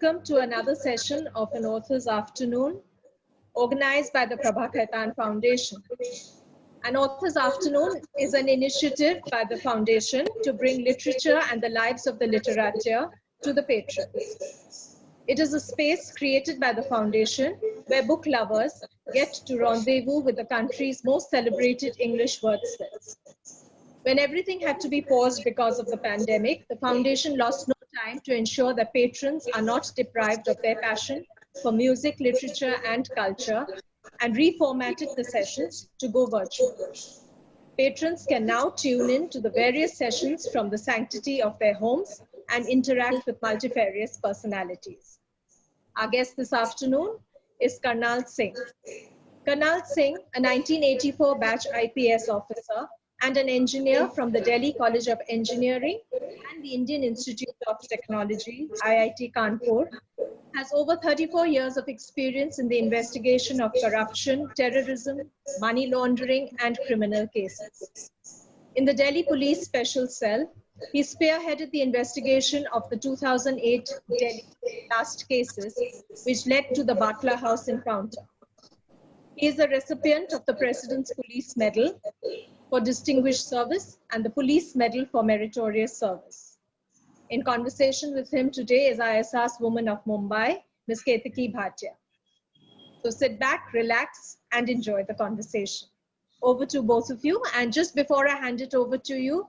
Welcome to another session of an Author's Afternoon organized by the Prabha Khaitan Foundation. An Author's Afternoon is an initiative by the Foundation to bring literature and the lives of the literature to the patrons. It is a space created by the Foundation where book lovers get to rendezvous with the country's most celebrated English wordsmiths. When everything had to be paused because of the pandemic, the Foundation lost no time to ensure that patrons are not deprived of their passion for music, literature, and culture, and reformatted the sessions to go virtual. Patrons can now tune in to the various sessions from the sanctity of their homes and interact with multifarious personalities. Our guest this afternoon is Karnal Singh. Karnal Singh, a 1984 batch IPS officer and an engineer from the Delhi College of Engineering and the Indian Institute of Technology, IIT Kanpur, has over 34 years of experience in the investigation of corruption, terrorism, money laundering, and criminal cases. In the Delhi Police Special Cell, he spearheaded the investigation of the 2008 Delhi blast cases, which led to the Batla House encounter. He is a recipient of the President's Police Medal for Distinguished Service and the Police Medal for Meritorious Service. In conversation with him today is ISR's woman of Mumbai, Ms. Ketaki Bhatia. So sit back, relax, and enjoy the conversation. Over to both of you. And just before I hand it over to you,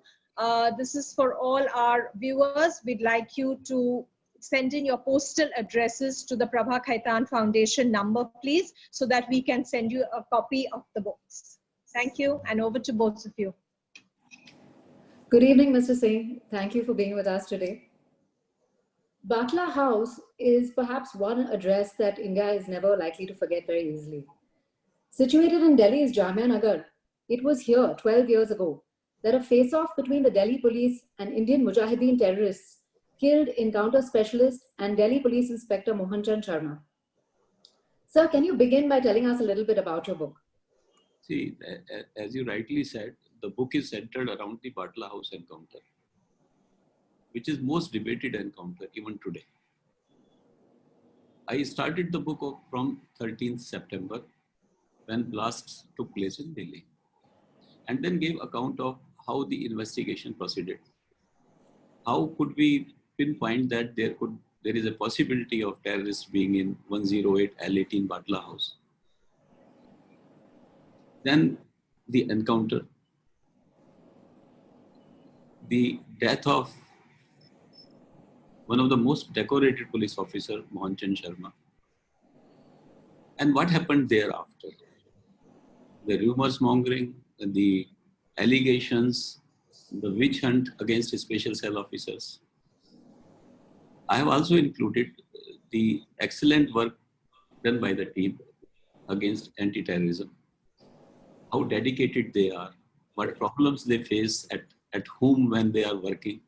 this is for all our viewers. We'd like you to send in your postal addresses to the Prabha Khaitan Foundation number, please, so that we can send you a copy of the books. Thank you, and over to both of you. Good evening, Mr. Singh. Thank you for being with us today. Batla House is perhaps one address that India is never likely to forget very easily. Situated in Delhi's Jamia Nagar, it was here 12 years ago that a face-off between the Delhi police and Indian Mujahideen terrorists killed encounter specialist and Delhi Police Inspector Mohan Chand Sharma. Sir, can you begin by telling us a little bit about your book? See, as you rightly said, the book is centered around the Batla House encounter, which is most debated encounter even today. I started the book from 13th September when blasts took place in Delhi, and then gave account of how the investigation proceeded. How could we pinpoint that there is a possibility of terrorists being in 108 L18 Batla House? Then the encounter, the death of one of the most decorated police officer, Mohan Chand Sharma, and what happened thereafter. The rumors mongering, the allegations, the witch hunt against special cell officers. I have also included the excellent work done by the team against anti-terrorism, how dedicated they are, what problems they face at home when they are working.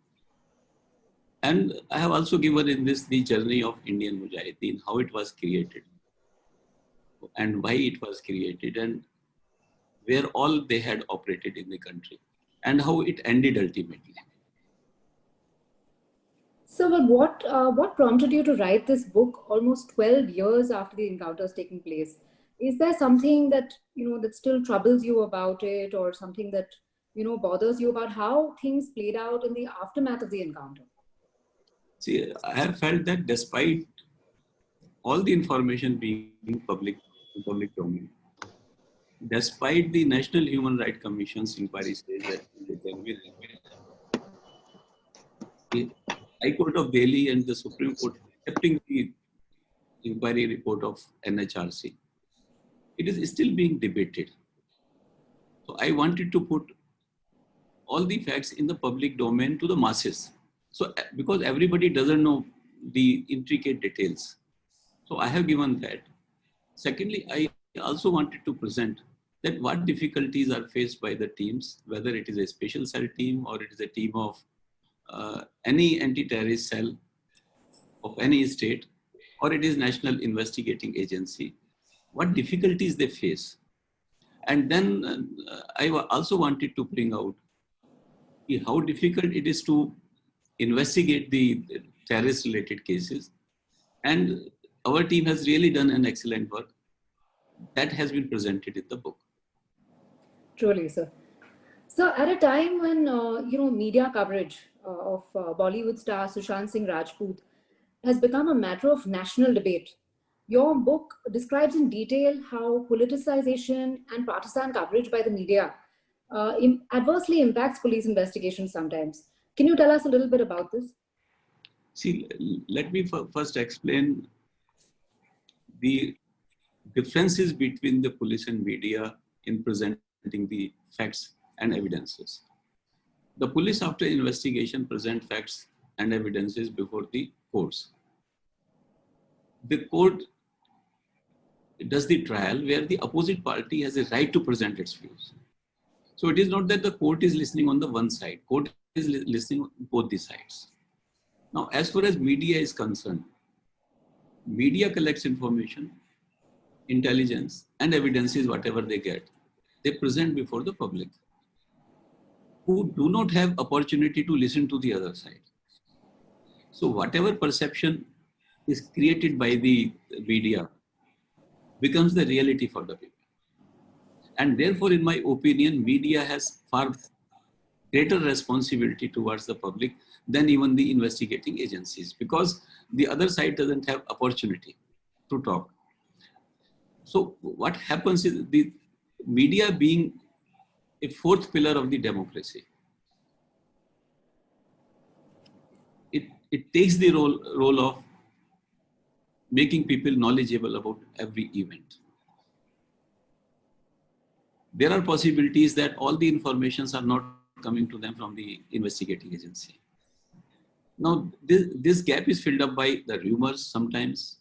And I have also given in this the journey of Indian Mujahideen, how it was created and why it was created and where all they had operated in the country and how it ended ultimately. So, but what prompted you to write this book almost 12 years after the encounters taking place? Is there something that, that still troubles you about it, or something that, bothers you about how things played out in the aftermath of the encounter? See, I have felt that despite all the information being public domain, despite the National Human Rights Commission's inquiry says that the High Court of Delhi and the Supreme Court accepting the inquiry report of NHRC, it is still being debated. So I wanted to put all the facts in the public domain to the masses. So because everybody doesn't know the intricate details. So I have given that. Secondly, I also wanted to present that what difficulties are faced by the teams, whether it is a special cell team or it is a team of any anti-terrorist cell of any state, or it is National Investigating Agency, what difficulties they face. And then I also wanted to bring out how difficult it is to investigate the terrorist-related cases, And our team has really done an excellent work that has been presented in the book. Truly, sir. So at a time when, media coverage of Bollywood star Sushant Singh Rajput has become a matter of national debate, your book describes in detail how politicization and partisan coverage by the media adversely impacts police investigations sometimes. Can you tell us a little bit about this? See, let me first explain the differences between the police and media in presenting the facts and evidences. The police, after investigation, present facts and evidences before the courts. The court does the trial where the opposite party has a right to present its views. So it is not that the court is listening on the one side, court is listening on both the sides. Now, as far as media is concerned, media collects information, intelligence, and evidences, whatever they get, they present before the public, who do not have opportunity to listen to the other side. So whatever perception is created by the media becomes the reality for the people. And therefore, in my opinion, media has far greater responsibility towards the public than even the investigating agencies, because the other side doesn't have opportunity to talk. So what happens is the media, being a fourth pillar of the democracy, it takes the role of making people knowledgeable about every event. There are possibilities that all the informations are not coming to them from the investigating agency. Now, this gap is filled up by the rumors sometimes,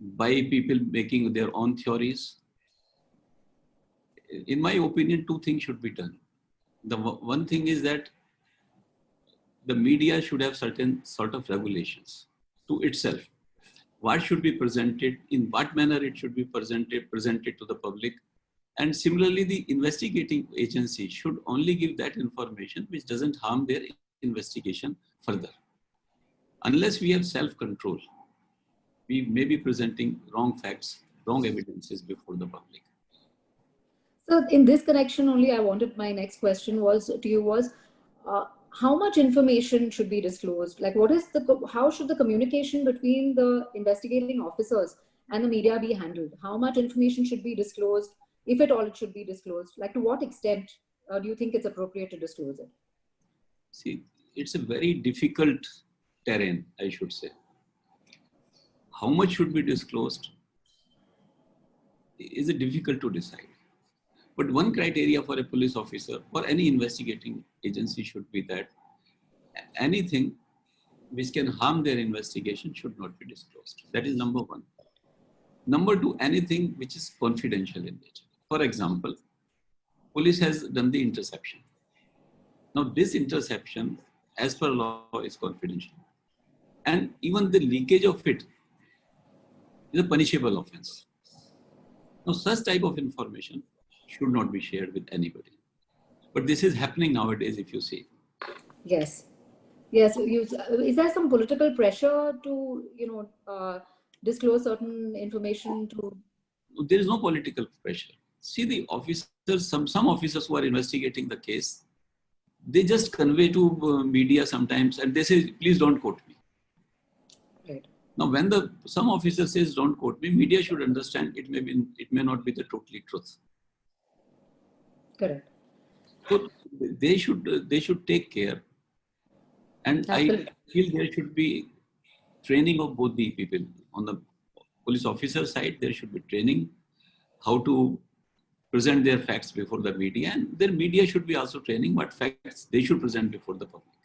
by people making their own theories. In my opinion, two things should be done. The one thing is that the media should have certain sort of regulations to itself. What should be presented, in what manner it should be presented to the public. And similarly, the investigating agency should only give that information which doesn't harm their investigation further. Unless we have self-control, we may be presenting wrong facts, wrong evidences before the public. So in this connection only, my next question was to you was, how much information should be disclosed? Like, how should the communication between the investigating officers and the media be handled? How much information should be disclosed, if at all it should be disclosed? Like, to what extent do you think it's appropriate to disclose it? See, it's a very difficult terrain, I should say. How much should be disclosed is difficult to decide. But one criteria for a police officer or any investigating agency should be that anything which can harm their investigation should not be disclosed. That is number one. Number two, anything which is confidential in nature. For example, police has done the interception. Now, this interception, as per law, is confidential. And even the leakage of it is a punishable offense. Now, such type of information should not be shared with anybody. But this is happening nowadays, if you see. Yes. Yes. Is there some political pressure to, disclose certain information to? There is no political pressure. See, the officers, some officers who are investigating the case, they just convey to media sometimes and they say, please don't quote me. Right. Now, when some officer says don't quote me, media should understand it may not be the totally truth. Correct. So they should take care. And Absolutely. I feel there should be training of both the people. On the police officer side, there should be training how to present their facts before the media, and their media should be also training what facts they should present before the public.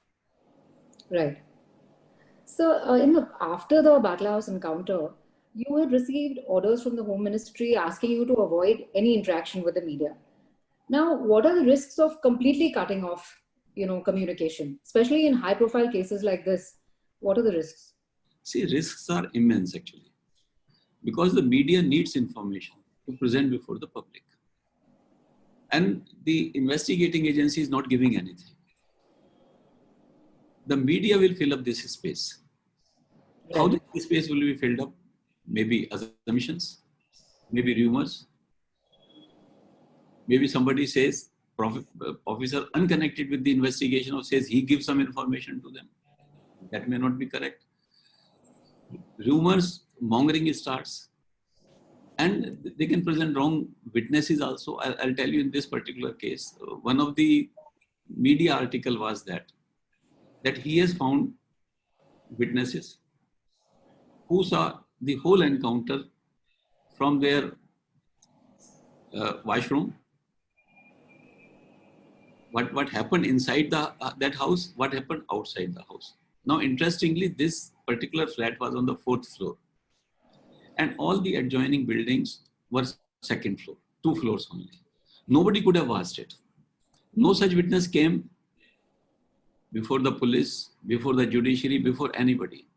Right. So after the Batla House encounter, you had received orders from the Home Ministry asking you to avoid any interaction with the media. Now, what are the risks of completely cutting off, communication, especially in high-profile cases like this? What are the risks? See, risks are immense actually, because the media needs information to present before the public. And the investigating agency is not giving anything. The media will fill up this space. How the space will be filled up? Maybe assumptions, maybe rumors. Maybe somebody says, officer unconnected with the investigation or says he gives some information to them. That may not be correct. Rumors, mongering starts. And they can present wrong witnesses also. I'll tell you in this particular case, one of the media article was that he has found witnesses who saw the whole encounter from their washroom. What happened inside that house, what happened outside the house. Now, interestingly, this particular flat was on the 4th floor. And all the adjoining buildings were 2nd floor, 2 floors only. Nobody could have asked it. No such witness came before the police, before the judiciary, before anybody.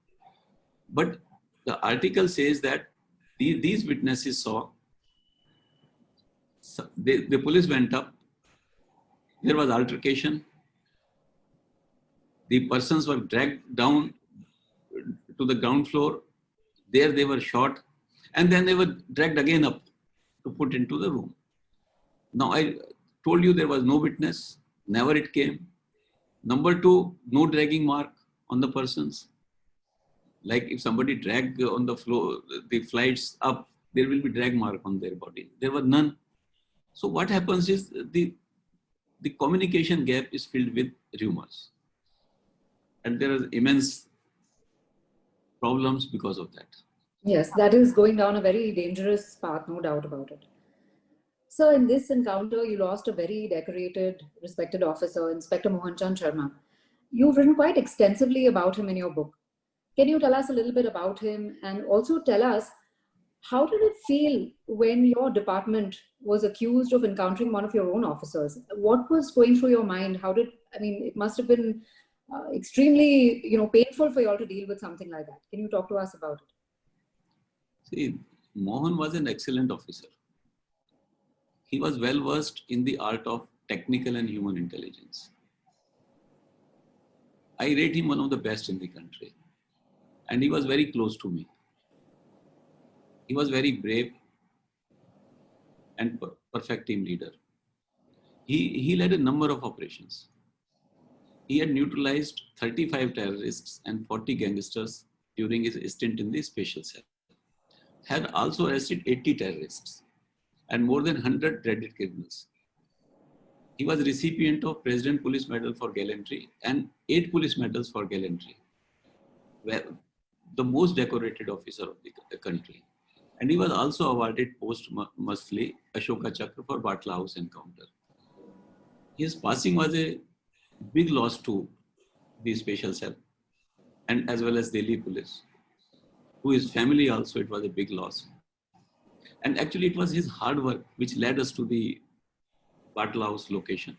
But the article says that these witnesses saw, the police went up, there was altercation, the persons were dragged down to the ground floor, there they were shot, and then they were dragged again up to put into the room. Now, I told you there was no witness, never it came. Number 2, no dragging mark on the persons. Like if somebody dragged on the floor, the flights up, there will be drag mark on their body. There were none. So what happens is the communication gap is filled with rumors. And there are immense problems because of that. Yes, that is going down a very dangerous path, no doubt about it. So in this encounter, you lost a very decorated, respected officer, Inspector Mohan Chand Sharma. You've written quite extensively about him in your book. Can you tell us a little bit about him, and also tell us, how did it feel when your department was accused of encountering one of your own officers? What was going through your mind? It must have been extremely, painful for you all to deal with something like that. Can you talk to us about it? See, Mohan was an excellent officer. He was well versed in the art of technical and human intelligence. I rate him one of the best in the country. And he was very close to me. He was very brave and perfect team leader. He led a number of operations. He had neutralized 35 terrorists and 40 gangsters during his stint in the special cell. Had also arrested 80 terrorists and more than 100 dreaded criminals. He was recipient of President Police Medal for Gallantry and 8 police medals for gallantry. The most decorated officer of the country. And he was also awarded posthumously Ashoka Chakra for Batla House encounter. His passing was a big loss to the special cell and as well as Delhi police. To his family also, it was a big loss. And actually it was his hard work which led us to the Batla House location.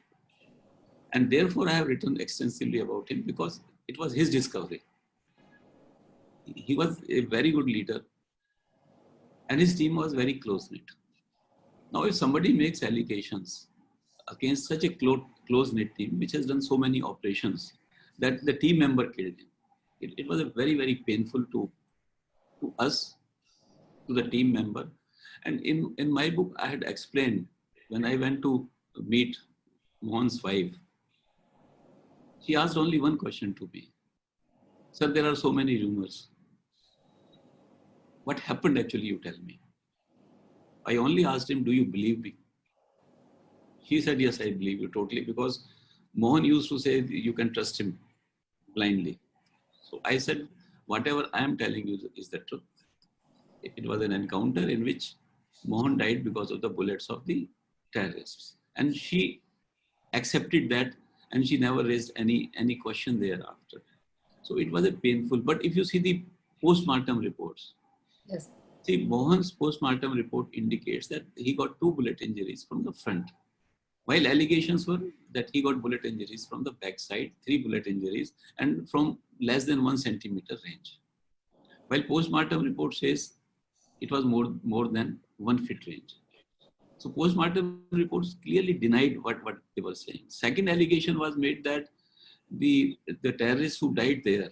And therefore I have written extensively about him because it was his discovery. He was a very good leader and his team was very close-knit. Now, if somebody makes allegations against such a close-knit team, which has done so many operations, that the team member killed him, it was a very, very painful to us, to the team member. And in my book, I had explained when I went to meet Mohan's wife, she asked only one question to me. Sir, there are so many rumors. What happened actually, you tell me. I only asked him, do you believe me? He said, yes, I believe you totally, because Mohan used to say you can trust him blindly. So I said, whatever I am telling you is the truth. It was an encounter in which Mohan died because of the bullets of the terrorists. And she accepted that and she never raised any question thereafter. So it was a painful, but if you see the post-mortem reports, yes. See, Mohan's post-mortem report indicates that he got 2 bullet injuries from the front, while allegations were that he got bullet injuries from the backside, 3 bullet injuries, and from less than 1 centimeter range. While post-mortem report says it was more than 1 feet range. So post-mortem reports clearly denied what they were saying. Second allegation was made that the terrorists who died there,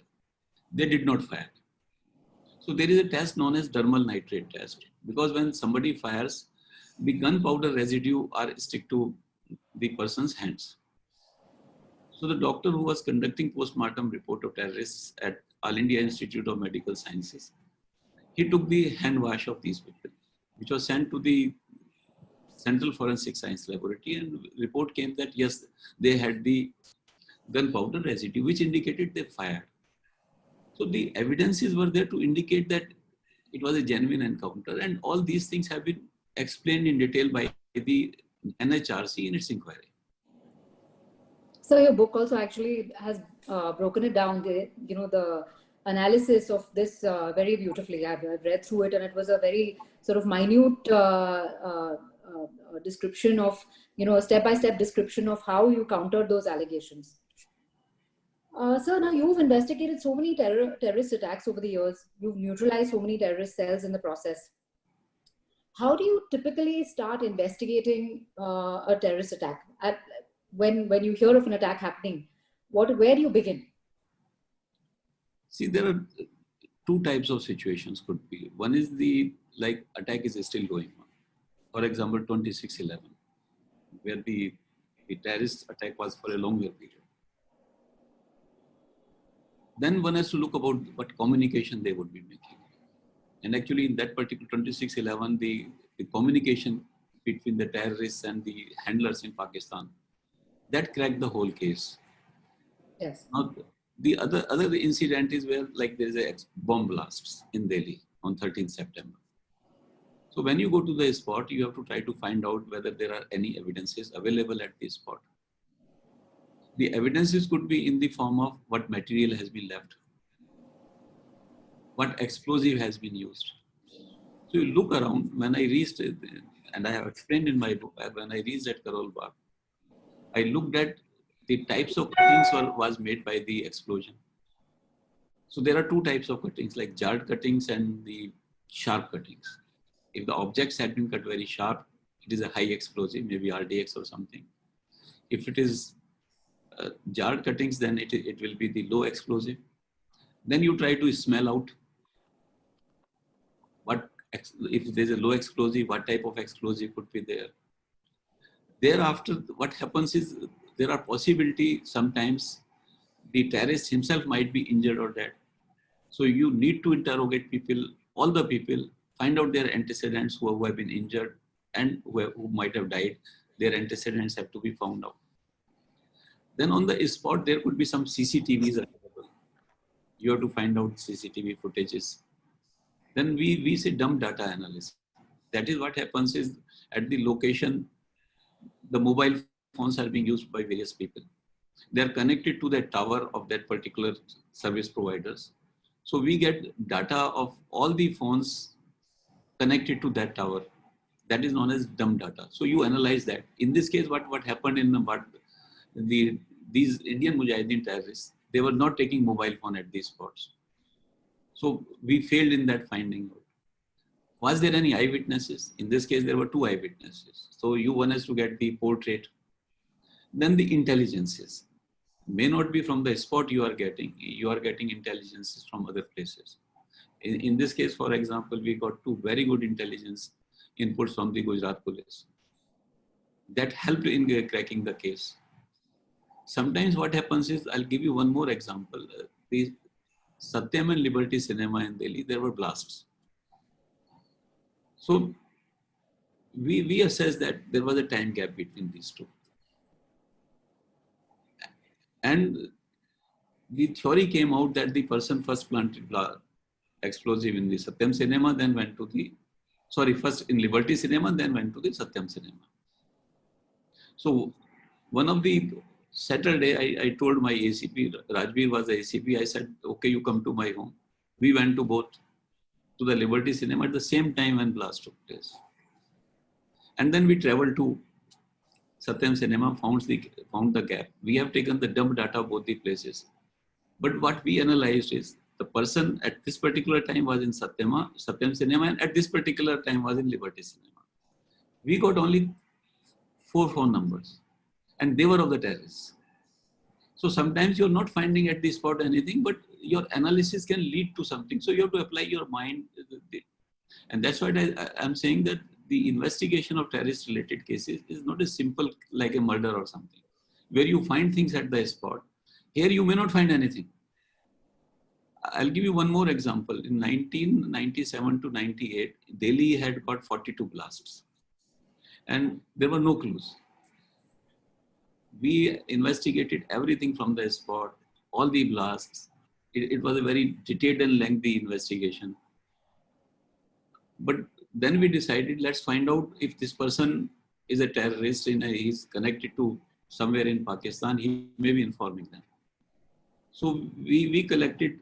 they did not fire. So there is a test known as dermal nitrate test, because when somebody fires, the gunpowder residue are stick to the person's hands. So the doctor who was conducting postmortem report of terrorists at All India Institute of Medical Sciences, he took the hand wash of these people, which was sent to the Central Forensic Science Laboratory, and report came that yes, they had the gunpowder residue, which indicated they fired. So the evidences were there to indicate that it was a genuine encounter, and all these things have been explained in detail by the NHRC in its inquiry. So your book also actually has broken it down, the analysis of this very beautifully. I've read through it, and it was a very sort of minute description of, a step-by-step description of how you countered those allegations. So now you've investigated so many terrorist attacks over the years. You've neutralized so many terrorist cells in the process. How do you typically start investigating a terrorist attack? When you hear of an attack happening, where do you begin? See, there are two types of situations could be. One is the attack is still going on. For example, 26/11, where the terrorist attack was for a longer period. Then one has to look about what communication they would be making. And actually in that particular 26/11, the communication between the terrorists and the handlers in Pakistan, that cracked the whole case. Yes. Now, the other incident is where there is a bomb blasts in Delhi on 13th September. So when you go to the spot, you have to try to find out whether there are any evidences available at the spot. The evidences could be in the form of what material has been left, what explosive has been used. So you look around. When I reached, and I have explained in my book, when I reached at Karol Bagh, I looked at the types of cuttings was made by the explosion. So there are two types of cuttings, like jarred cuttings and the sharp cuttings. If the objects had been cut very sharp, it is a high explosive, maybe RDX or something. If it is jarred cuttings, then it will be the low explosive. Then you try to smell out if there's a low explosive, what type of explosive could be there. Thereafter, what happens is there are possibility sometimes the terrorist himself might be injured or dead. So you need to interrogate people, all the people, find out their antecedents who have been injured and who might have died. Their antecedents have to be found out. Then on the spot, there could be some CCTVs available. You have to find out CCTV footages. Then we say dumb data analysis. That is what happens is at the location, the mobile phones are being used by various people. They are connected to the tower of that particular service providers. So we get data of all the phones connected to that tower. That is known as dumb data. So you analyze that. In this case, what happened these Indian Mujahideen terrorists, they were not taking mobile phone at these spots. So we failed in that finding. Was there any eyewitnesses? In this case, there were two eyewitnesses. So one has to get the portrait. Then the intelligences. May not be from the spot you are getting intelligences from other places. In this case, for example, we got two very good intelligence inputs from the Gujarat police. That helped in cracking the case. Sometimes what happens is, I'll give you one more example. The Satyam and Liberty Cinema in Delhi, there were blasts. So we assessed that there was a time gap between these two. And the theory came out that the person first planted explosive in the Satyam Cinema, then went to first in Liberty Cinema, then went to the Satyam Cinema. So one of the Saturday, I told my ACP, Rajbir was the ACP, I said, okay, you come to my home. We went to the Liberty Cinema at the same time when blast took place. And then we traveled to Satyam Cinema, found the gap. We have taken the dump data of both the places. But what we analyzed is the person at this particular time was in Satyam Cinema, and at this particular time was in Liberty Cinema. We got only 4 phone numbers, and they were of the terrorists. So sometimes you're not finding at the spot anything, but your analysis can lead to something. So you have to apply your mind. And that's why I'm saying that the investigation of terrorist related cases is not as simple like a murder or something, where you find things at the spot. Here you may not find anything. I'll give you one more example. In 1997 to 98, Delhi had got 42 blasts and there were no clues. We investigated everything from the spot, all the blasts. It was a very detailed and lengthy investigation. But then we decided, let's find out if this person is a terrorist and he's connected to somewhere in Pakistan, he may be informing them. So we collected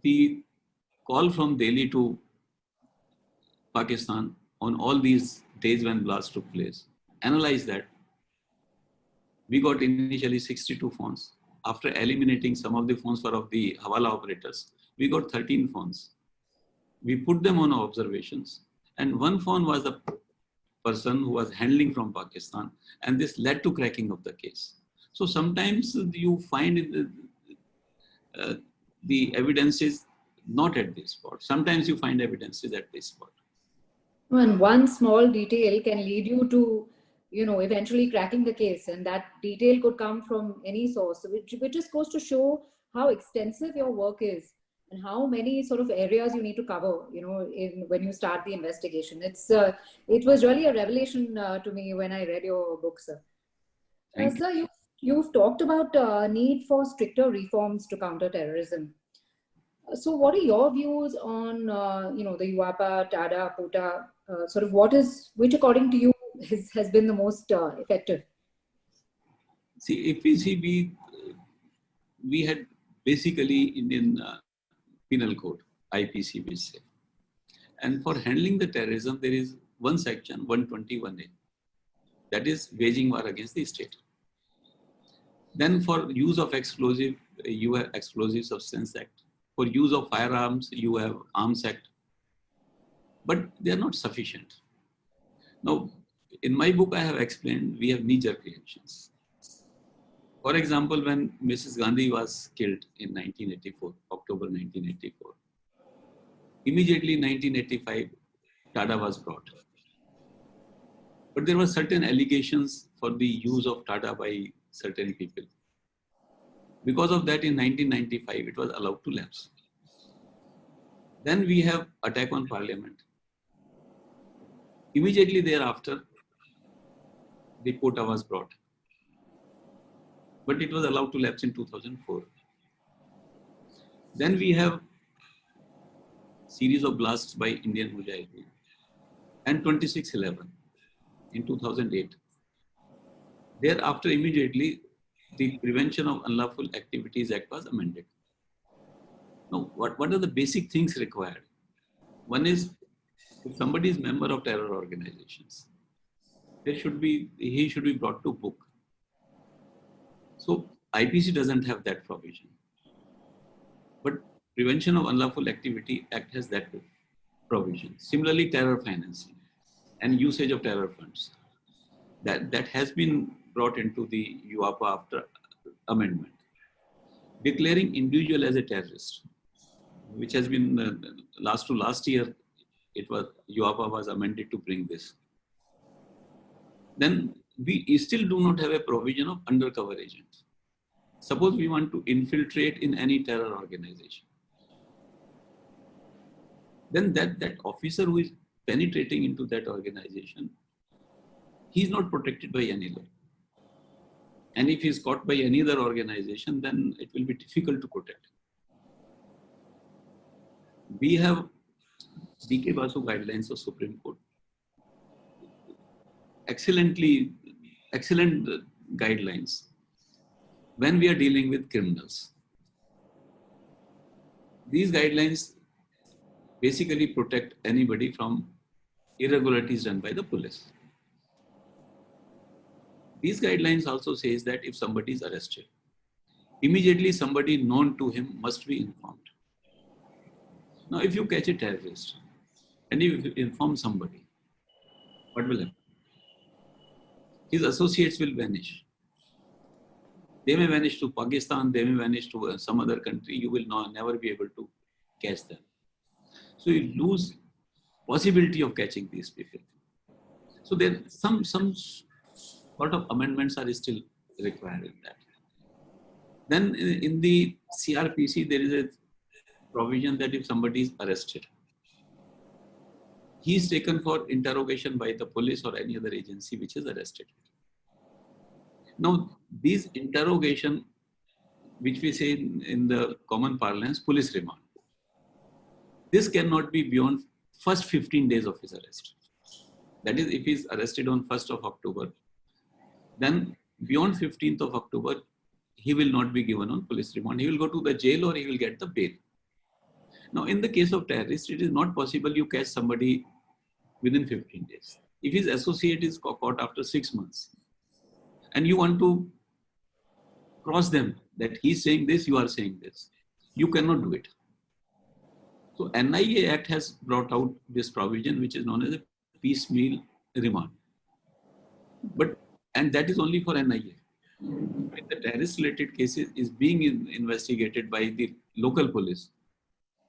the call from Delhi to Pakistan on all these days when blasts took place. Analyze that. We got initially 62 phones. After eliminating some of the phones for of the Hawala operators, we got 13 phones. We put them on observations, and one phone was the person who was handling from Pakistan, and this led to cracking of the case. So sometimes you find the evidence is not at this spot. Sometimes you find evidences at this spot. And one small detail can lead you to, eventually cracking the case, and that detail could come from any source, which just goes to show how extensive your work is and how many sort of areas you need to cover, when you start the investigation. It was really a revelation to me when I read your book, sir. Sir, you've talked about need for stricter reforms to counter terrorism. So what are your views on, the UAPA, TADA, POTA, which according to you has been the most effective? See, if we see, we had basically Indian Penal Code, IPC, which say. And for handling the terrorism, there is one section, 121A, that is waging war against the state. Then for use of explosive, you have Explosive Substance Act. For use of firearms, you have Arms Act. But they are not sufficient. Now, in my book, I have explained we have knee-jerk reactions. For example, when Mrs. Gandhi was killed in 1984, October 1984, immediately in 1985, TADA was brought. But there were certain allegations for the use of TADA by certain people. Because of that, in 1995, it was allowed to lapse. Then we have attack on parliament. Immediately thereafter, the POTA was brought. But it was allowed to lapse in 2004. Then we have series of blasts by Indian Mujahideen and 26/11 in 2008. Thereafter, immediately, the Prevention of Unlawful Activities Act was amended. Now, what are the basic things required? One is, if somebody is member of terror organizations, he should be brought to book. So IPC doesn't have that provision. But Prevention of Unlawful Activity Act has that provision. Similarly, terror financing and usage of terror funds. That has been brought into the UAPA after amendment. Declaring individual as a terrorist, which has been last year, UAPA was amended to bring this. Then we still do not have a provision of undercover agents. Suppose we want to infiltrate in any terror organization. Then that officer who is penetrating into that organization, he is not protected by any law. And if he is caught by any other organization, then it will be difficult to protect. We have D.K. Basu guidelines of Supreme Court. Excellent guidelines when we are dealing with criminals. These guidelines basically protect anybody from irregularities done by the police. These guidelines also says that if somebody is arrested, immediately somebody known to him must be informed. Now, if you catch a terrorist and you inform somebody, what will happen? His associates will vanish. They may vanish to Pakistan, they may vanish to some other country. You will never be able to catch them. So you lose possibility of catching these people. So there some sort of amendments are still required in that. Then in the CRPC, there is a provision that if somebody is arrested, he is taken for interrogation by the police or any other agency which is arrested. Now, these interrogation, which we say in the common parlance, police remand, this cannot be beyond first 15 days of his arrest. That is, if he is arrested on 1st of October, then beyond 15th of October, he will not be given on police remand. He will go to the jail or he will get the bail. Now, in the case of terrorists, it is not possible you catch somebody within 15 days. If his associate is caught after 6 months, and you want to cross them, that he's saying this, you are saying this, you cannot do it. So NIA Act has brought out this provision, which is known as a piecemeal remand. And that is only for NIA. When the terrorist-related cases is being investigated by the local police,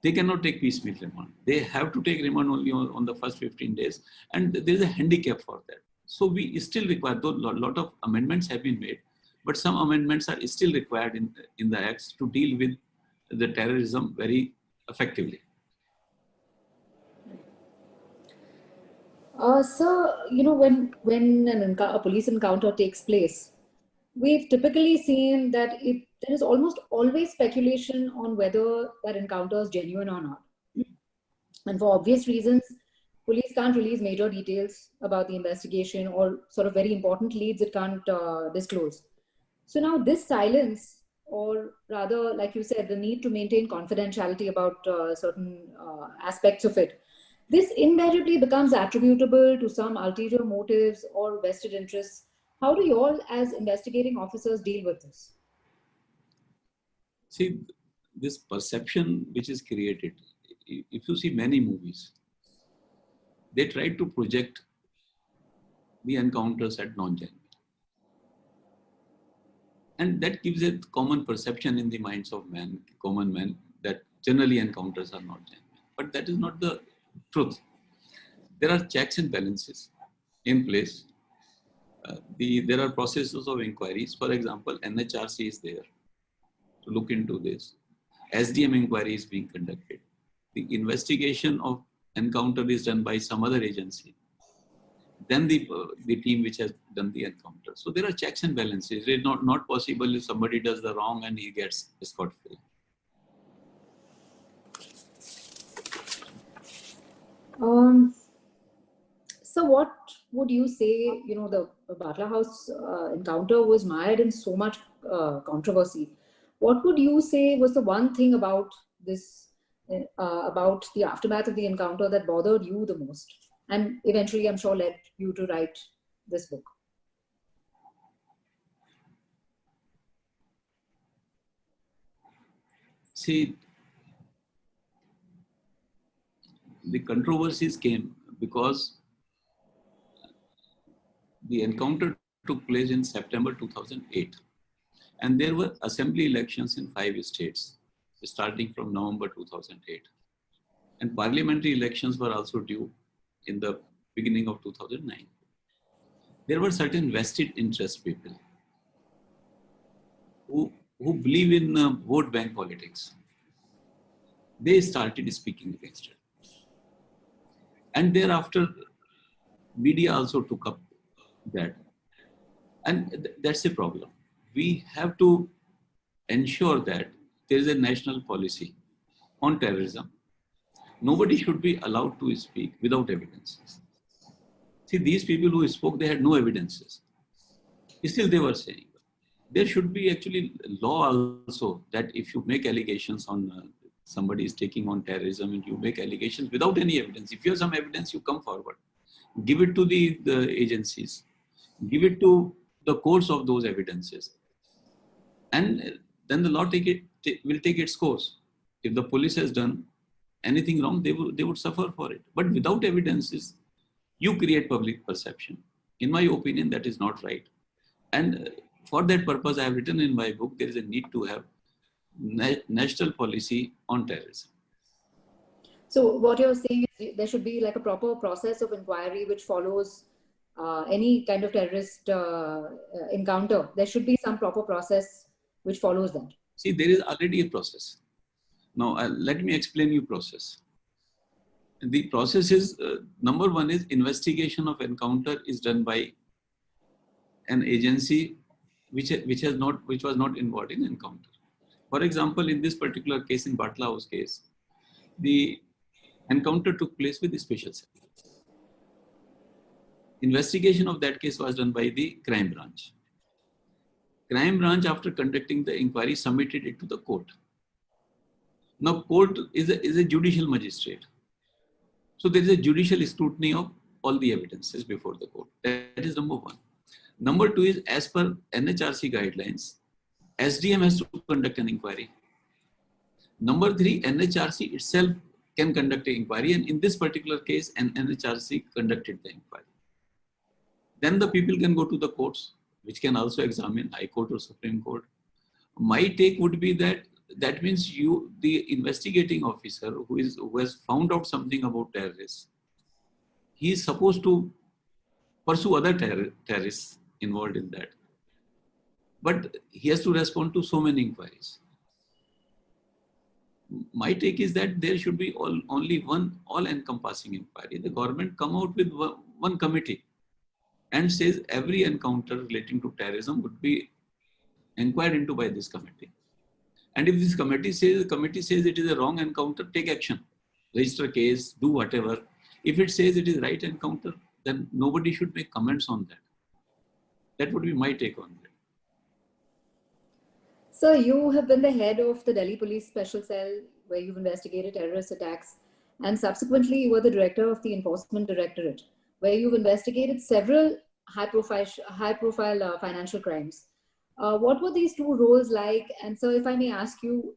they cannot take piecemeal remand. They have to take remand only on the first 15 days. And there is a handicap for that. So we still require, though a lot of amendments have been made, but some amendments are still required in the acts to deal with the terrorism very effectively. So, when a police encounter takes place, we've typically seen that there is almost always speculation on whether that encounter is genuine or not. And for obvious reasons, police can't release major details about the investigation, or sort of very important leads it can't disclose. So now this silence, or rather, like you said, the need to maintain confidentiality about certain aspects of it, this invariably becomes attributable to some ulterior motives or vested interests. How do you all as investigating officers deal with this? See, this perception which is created, if you see many movies, they try to project the encounters at non-genuine. And that gives a common perception in the minds of common men, that generally encounters are not genuine. But that is not the truth. There are checks and balances in place. There are processes of inquiries. For example, NHRC is there to look into this. SDM inquiry is being conducted. The investigation of encounter is done by some other agency. Then the team which has done the encounter. So there are checks and balances. It is not possible if somebody does the wrong and he gets scot-free. So what would you say, the Batla House encounter was mired in so much controversy. What would you say was the one thing about this, about the aftermath of the encounter that bothered you the most? And eventually, I'm sure, led you to write this book. See, the controversies came because the encounter took place in September 2008. And there were assembly elections in 5 states, starting from November 2008. And parliamentary elections were also due in the beginning of 2009. There were certain vested interest people who believe in vote bank politics. They started speaking against it. And thereafter, media also took up that. And that's a problem. We have to ensure that there is a national policy on terrorism. Nobody should be allowed to speak without evidences. See, these people who spoke, they had no evidences. Still they were saying. There should be actually law also that if you make allegations on somebody is taking on terrorism and you make allegations without any evidence, if you have some evidence, you come forward. Give it to the agencies. Give it to the course of those evidences. And then the law will take its course. If the police has done anything wrong, they would suffer for it. But without evidences, you create public perception. In my opinion, that is not right. And For that purpose, I have written in my book, there is a need to have national policy on terrorism. So what you're saying is there should be like a proper process of inquiry which follows any kind of terrorist encounter. There should be some proper process which follows that. See, there is already a process. Now, let me explain you process. The process is, number one is investigation of encounter is done by an agency which was not involved in encounter. For example, in this particular case, in Batla House case, the encounter took place with the special cell. Investigation of that case was done by the crime branch. Crime branch, after conducting the inquiry, submitted it to the court. Now, court is a judicial magistrate. So there is a judicial scrutiny of all the evidences before the court. That is number one. Number two is, as per NHRC guidelines, SDM has to conduct an inquiry. Number three, NHRC itself can conduct an inquiry, and in this particular case, NHRC conducted the inquiry. Then the people can go to the courts, which can also examine High Court or Supreme Court. My take would be that means you, the investigating officer who has found out something about terrorists, he is supposed to pursue other terrorists involved in that. But he has to respond to so many inquiries. My take is that there should be only one all-encompassing inquiry. The government come out with one committee and says every encounter relating to terrorism would be inquired into by this committee. And if this committee says it is a wrong encounter, take action, register a case, do whatever. If it says it is right encounter, then nobody should make comments on that. That would be my take on that. Sir, you have been the head of the Delhi Police Special Cell, where you've investigated terrorist attacks, and subsequently you were the director of the Enforcement Directorate, where you've investigated several high-profile financial crimes. What were these two roles like? And so, if I may ask you,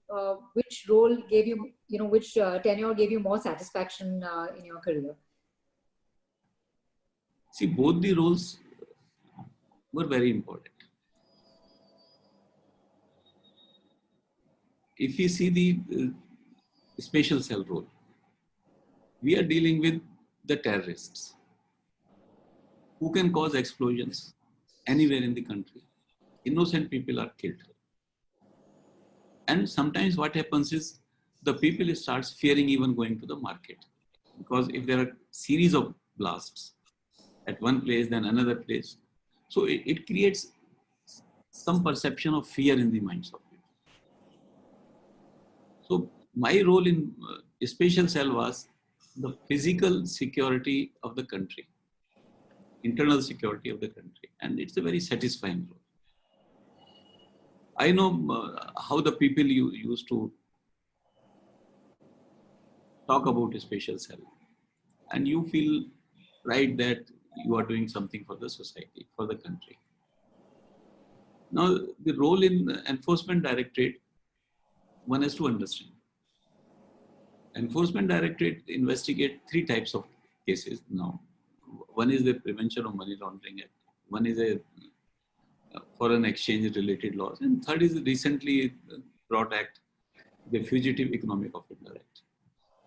which role gave you, which tenure gave you more satisfaction in your career? See, both the roles were very important. If you see the special cell role, we are dealing with the terrorists who can cause explosions anywhere in the country. Innocent people are killed. And sometimes what happens is the people starts fearing even going to the market, because if there are series of blasts at one place, then another place, so it creates some perception of fear in the minds of people. So my role in special cell was the physical security of the country, internal security of the country, and it's a very satisfying role. I know how the people used to talk about a special cell, and you feel right that you are doing something for the society, for the country. Now, the role in Enforcement Directorate, one has to understand. Enforcement Directorate investigate three types of cases now. One is the Prevention of Money Laundering Act. One is a foreign exchange related laws. And third is the recently brought act, the Fugitive Economic Offender Act.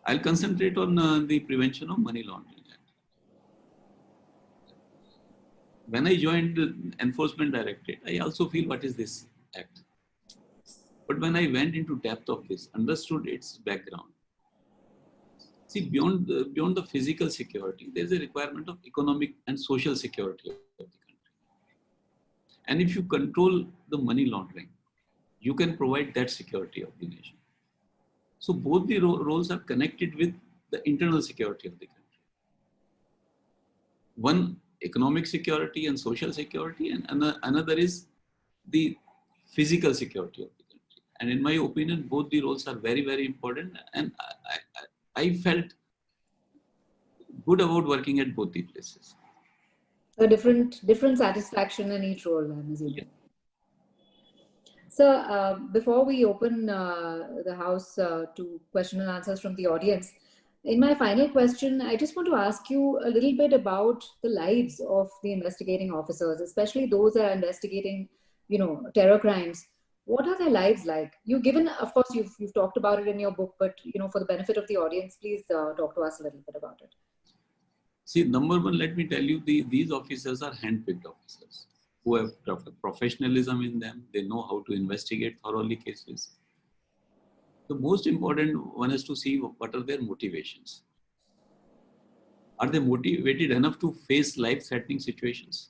I'll concentrate on the Prevention of Money Laundering Act. When I joined the Enforcement Directorate, I also feel what is this act. But when I went into depth of this, understood its background, see, beyond the physical security, there is a requirement of economic and social security of the country. And if you control the money laundering, you can provide that security of the nation. So both the roles are connected with the internal security of the country. One, economic security and social security, and another is the physical security of the country. And in my opinion, both the roles are very, very important. And I felt good about working at both the places. So different satisfaction in each role, I'm assuming. Yeah. So before we open the house to question and answers from the audience, in my final question, I just want to ask you a little bit about the lives of the investigating officers, especially those that are investigating terror crimes. What are their lives like? Of course, you've talked about it in your book, but for the benefit of the audience, please talk to us a little bit about it. See, number one, let me tell you, these officers are hand-picked officers who have professionalism in them. They know how to investigate thoroughly cases. The most important one is to see what are their motivations. Are they motivated enough to face life-threatening situations?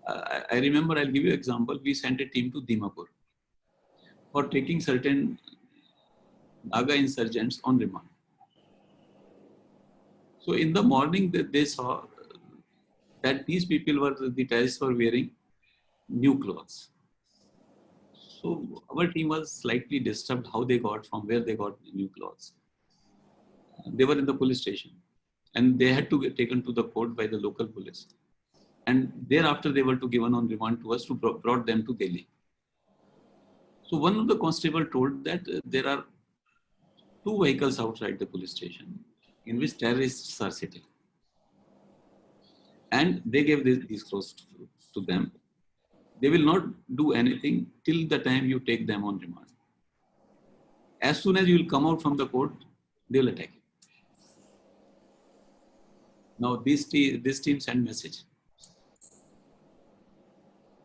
I remember, I'll give you an example. We sent a team to Dimapur for taking certain Naga insurgents on remand. So in the morning, they saw that these people the terrorists were wearing new clothes. So our team was slightly disturbed how they got, from where they got the new clothes. They were in the police station and they had to get taken to the court by the local police. And thereafter they were to given on remand to us to brought them to Delhi. So one of the constable told that there are 2 vehicles outside the police station in which terrorists are sitting. And they gave these clothes to them. They will not do anything till the time you take them on remand. As soon as you will come out from the court, they will attack you. Now this team sent message.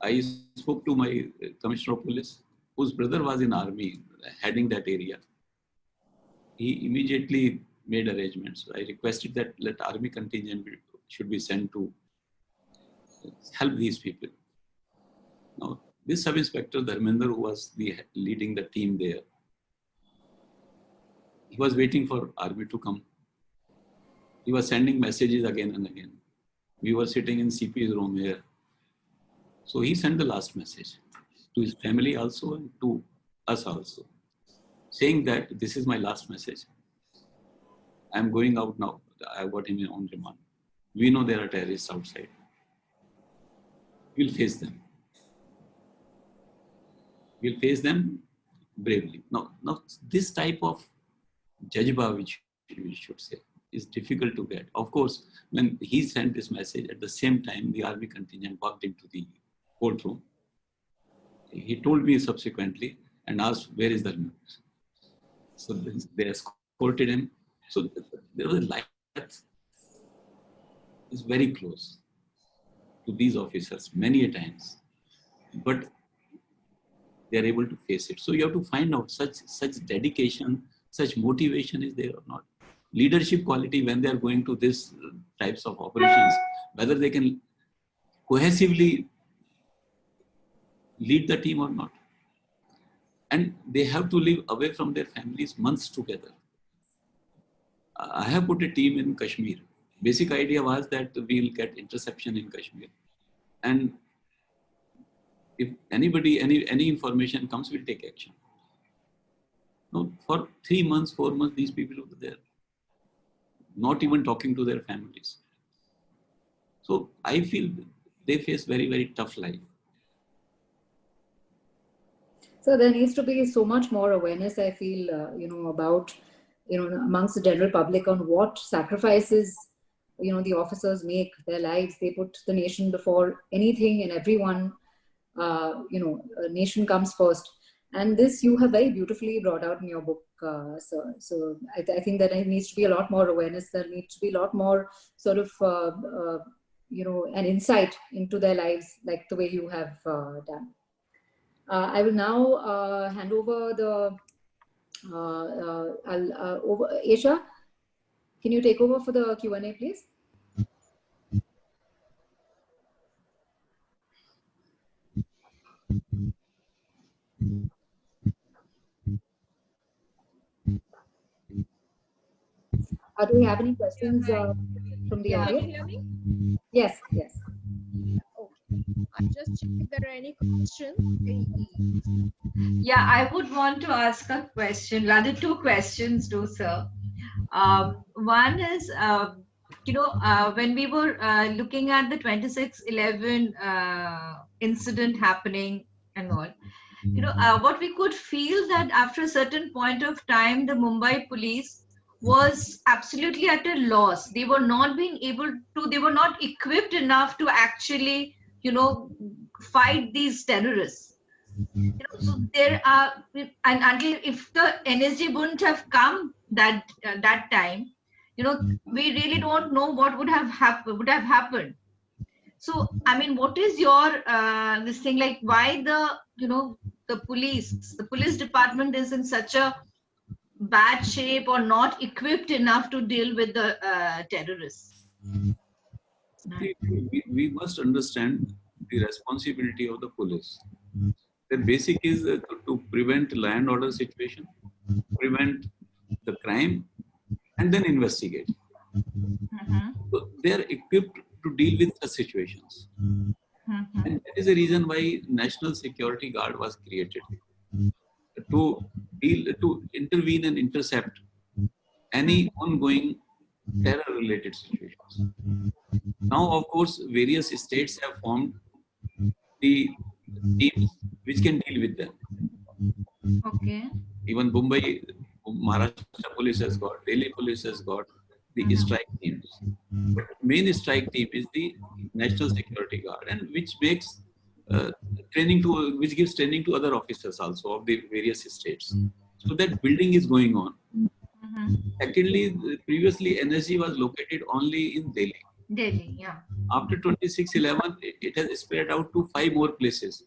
I spoke to my commissioner of police, whose brother was in army, heading that area. He immediately made arrangements. I requested that let army contingent should be sent to help these people. Now, this sub-inspector Dharmender, who was leading the team there, he was waiting for army to come. He was sending messages again and again. We were sitting in CP's room here. So he sent the last message to his family also and to us also, saying that this is my last message. I'm going out now. I got him on remand. We know there are terrorists outside. We'll face them. We'll face them bravely. Now this type of jajba, which we should say, is difficult to get. Of course, when he sent this message, at the same time, the army contingent walked into the courtroom. He told me subsequently and asked, where is Dharmender? So they escorted him. So there was a life that is very close to these officers many a times, but they are able to face it. So you have to find out such dedication, such motivation is there or not. Leadership quality when they are going to this types of operations, whether they can cohesively lead the team or not. And they have to live away from their families months together. I have put a team in Kashmir. Basic idea was that we'll get interception in Kashmir. And if anybody, any information comes, we'll take action. No, for 3 months, 4 months, these people were there, not even talking to their families. So I feel they face very, very tough life. So there needs to be so much more awareness, I feel, about, amongst the general public on what sacrifices, the officers make, their lives. They put the nation before anything and everyone. A nation comes first. And this you have very beautifully brought out in your book, sir. So I think that there needs to be a lot more awareness. There needs to be a lot more sort of, an insight into their lives, like the way you have done. I will now hand over the, Aisha, can you take over for the Q&A, please? Do we have any questions from the audience? Can you hear me? Yes, yes. Okay. I'll just check if there are any questions. Yeah, I would want to ask a question, rather 2 questions though, sir. One is, when we were looking at the 26/11 incident happening and all, what we could feel that after a certain point of time, the Mumbai police was absolutely at a loss. They were not being able to, they were not equipped enough to actually, fight these terrorists. So there are, and until if the NSG wouldn't have come that time, we really don't know what would have happened. So I mean, what is your this thing, like why the police department is in such a bad shape or not equipped enough to deal with the terrorists? We must understand the responsibility of the police. The basic is to prevent land order situation, prevent the crime, and then investigate. So they are equipped to deal with the situations. And that is the reason why National Security Guard was created, to intervene and intercept any ongoing terror-related situations. Now, of course, various states have formed the teams which can deal with them. Okay. Even Mumbai, Maharashtra police has got, Delhi police has got the strike teams. But main strike team is the National Security Guard, and which makes which gives training to other officers also of the various states. So that building is going on. Secondly, previously NSG was located only in Delhi. Delhi, yeah. After 26/11, it has spread out to 5 more places,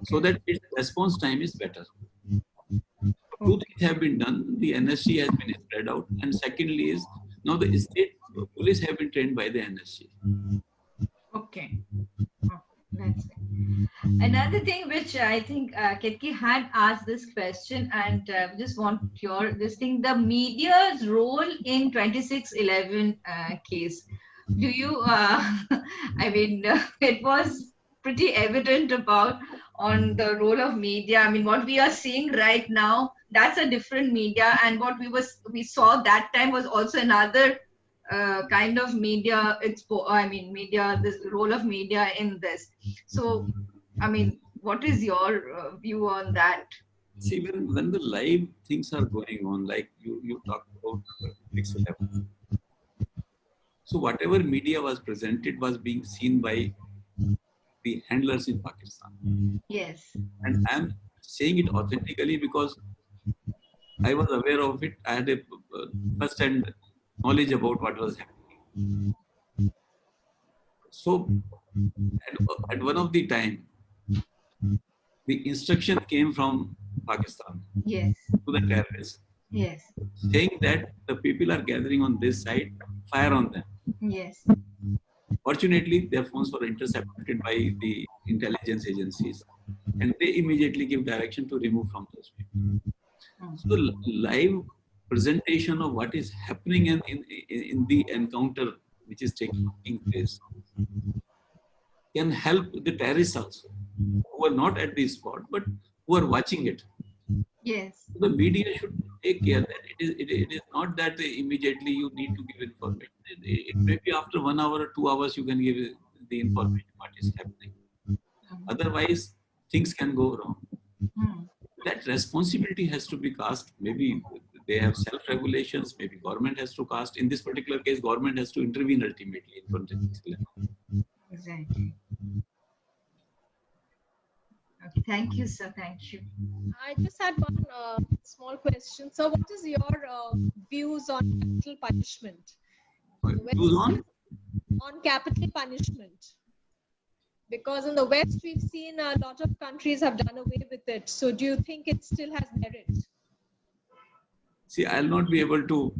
so that its response time is better. Two things have been done. The NSG has been spread out, and secondly is now the state police have been trained by the NSG. Okay. Oh, that's it. Another thing which I think Ketki had asked this question, and just want this thing, the media's role in 26/11 case. Do you, I mean, it was pretty evident on the role of media. I mean, what we are seeing right now, that's a different media, and what we saw that time was also another kind of media. Media, this role of media in this. So, I mean, what is your view on that? See, when the live things are going on, like you talked about 6/11. So whatever media was presented was being seen by the handlers in Pakistan. Yes. And I'm saying it authentically because I was aware of it. I had a first-hand knowledge about what was happening. So at one of the time, the instruction came from Pakistan Yes. to the terrorists. Yes. Saying that the people are gathering on this side, fire on them. Yes. Fortunately, their phones were intercepted by the intelligence agencies, and they immediately give direction to remove from those people. So the live presentation of what is happening in the encounter which is taking place can help the terrorists also, who are not at the spot, but who are watching it. Yes. The media should take care that it is not that immediately you need to give information. It may be after 1 hour or 2 hours you can give the information what is happening. Otherwise, things can go wrong. That responsibility has to be cast. Maybe they have self-regulations. Maybe government has to cast. In this particular case, government has to intervene ultimately in 26/11. Exactly. Okay, thank you, sir. Thank you. I just had one small question. So, what is your views on capital punishment? Views on capital punishment? Because in the West, we've seen a lot of countries have done away with it. So, do you think it still has merit? See, I'll not be able to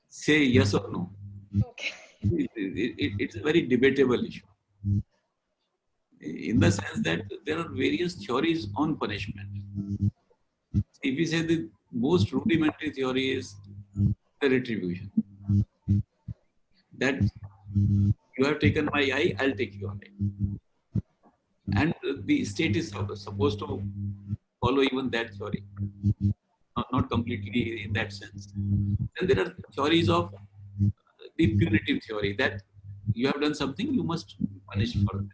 say yes or no. Okay. It's a very debatable issue. In the sense that there are various theories on punishment. If we say the most rudimentary theory is the retribution. That you have taken my eye, I'll take your eye. And the state is supposed to follow even that theory. Not completely in that sense. Then there are theories of the punitive theory, that you have done something, you must punish for that.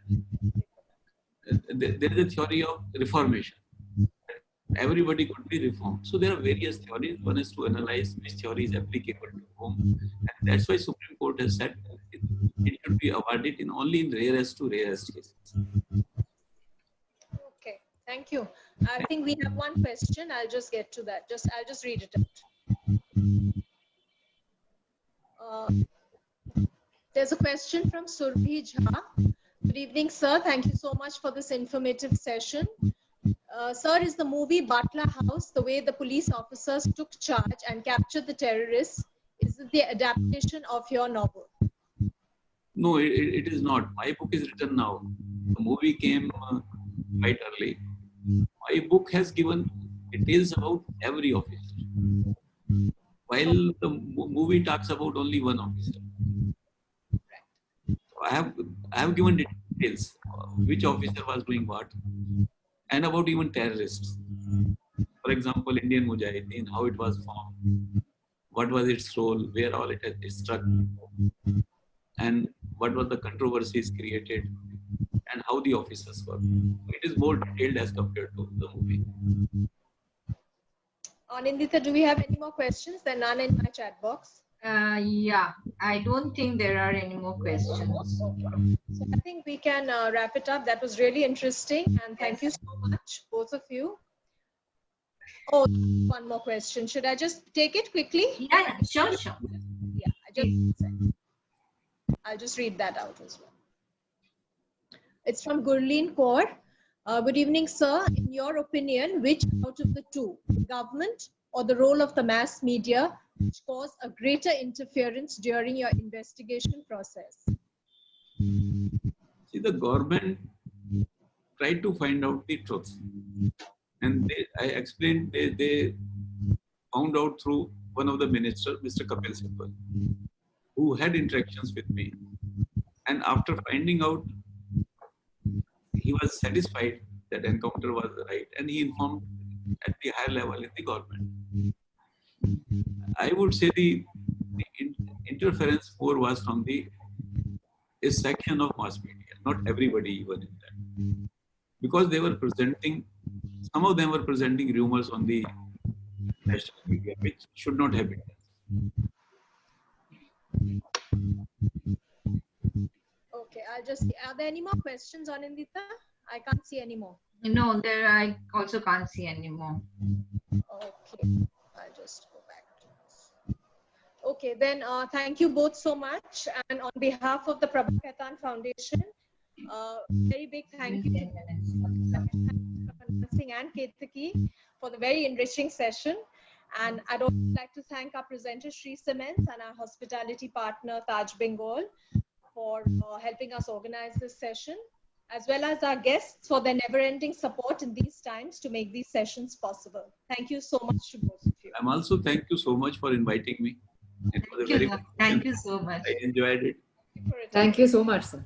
There is a theory of reformation. Everybody could be reformed. So there are various theories. One is to analyze which theory is applicable to whom. And that's why Supreme Court has said it should be awarded in only in rarest to rarest cases. Okay, thank you. I think we have one question. I'll just get to that. I'll just read it out. There's a question from Surbhi Jha. Good evening, sir. Thank you so much for this informative session. Sir, is the movie Batla House, the way the police officers took charge and captured the terrorists, is it the adaptation of your novel? No, it is not. My book is written now. The movie came quite early. My book has given details about every officer, while the movie talks about only one officer. So I have given details which officer was doing what, and about even terrorists. For example, Indian Mujahideen, how it was formed, what was its role, where all it struck, and what were the controversies created, and how the officers work. It is more detailed as compared to the movie. Nindita, do we have any more questions? There are none in my chat box. Yeah, I don't think there are any more questions. So I think we can wrap it up. That was really interesting. And thank you so much, both of you. Oh, one more question. Should I just take it quickly? Yeah, sure. Yeah, I'll just read that out as well. It's from Gurleen Kaur. Good evening, sir. In your opinion, which out of the two, government or the role of the mass media, which caused a greater interference during your investigation process? See, the government tried to find out the truth. And I explained, they found out through one of the ministers, Mr. Kapil Sibal, who had interactions with me. And after finding out, he was satisfied that encounter was right, and he informed at the higher level in the government. I would say the interference more was from a section of mass media, not everybody even in that. Because they were presenting, some of them were presenting rumors on the national media, which should not have been done. Okay, are there any more questions on Nindita? I can't see any more. No, I also can't see any more. Okay, I'll just go back to this. Okay, then thank you both so much. And on behalf of the Prabha Khaitan Foundation, very big thank you to Singh and Ketaki for the very enriching session. And I'd also like to thank our presenter, Shree Cements, and our hospitality partner, Taj Bengal, for helping us organize this session, as well as our guests for their never-ending support in these times to make these sessions possible. Thank you so much to both of you. I'm also thank you so much for inviting me. It was Thank you so much. I enjoyed it. Thank you so much, sir.